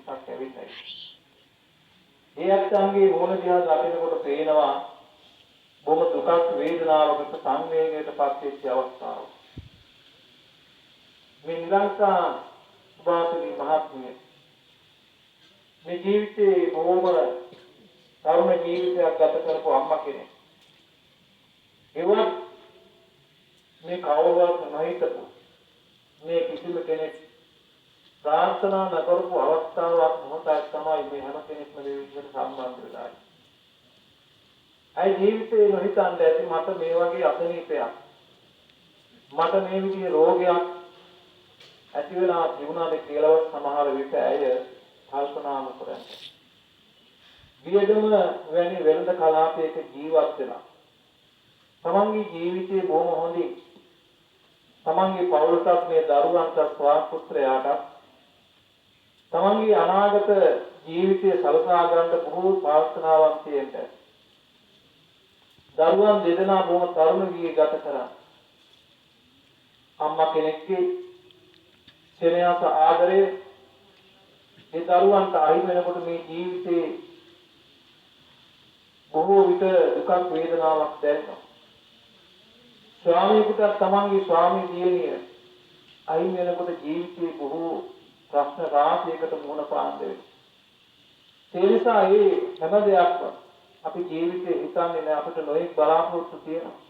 පිරිසක් ඇවිල්ලා. ඒ අත්ංගේ මොන දිහා දකිනකොට පේනවා බොහොම දුකක් වේදනාවකට සංවේගයට පත් වෙච්ච අවස්ථාව. මේ නිරංකා සුභාසිනී මහත්මිය මේ ජීවිතේ බොහොම තරුණ ජීවිතයක් ගත කරපු අම්මා කෙනෙක්. ඒවත් මේ කවුරුවත් නොහිතපු මේ කිසිම කෙනෙක් ප්‍රාර්ථනා නොකරපු අවස්ථාවක් මොහොතක් තමයි මේ හැම කෙනෙක්ම මේ විදිහට සම්බන්ධ වෙලා ඉන්නේ. අයි ජීවිතේ නොහිතන්නේ ඇති මට මේ වගේ අසනීපයක් මට මේ විදිහේ රෝගයක් ඇති වෙලා තිබුණාද කියලාවත් සමහර විට ඇය කල්පනා කරන්නේ. වියදම වැනි වෙළඳ කලාපයක ජීවත් වෙලා තමන්ගේ ජීවිතේ බොහොම හොඳින් තමන්ගේ පවුලට මේ දරුවන්ට ස්වාපුත්‍රයාට තමන්ගේ අනාගත ජීවිතය සලසා ගන්න බොහෝ ප්‍රාර්ථනාවක් තියෙනවා. දරුවන් දෙදෙනා බොහොම තරුණ වී ගත කරා. අම්මා කෙනෙක්ගේ සෙනෙහස ආදරය ඒ දරුවන්ට අහිමි වෙනකොට මේ ජීවිතේ බොහෝ විට දුක් වේදනාවක් දැනෙනවා. ස්වාමීකට තමන්ගේ ස්වාමී දියණිය අහිමි වෙනකොට ජීවිතේ බොහෝ ප්‍රශ්න රාශියකට මුහුණ පාන්න වෙනවා. ඒ නිසා මේ හැම දෙයක්ම අපි ජීවිතේ හිතන්නේ නැහැ අපිට නොයෙක් බලාපොරොත්තු තියෙනවා.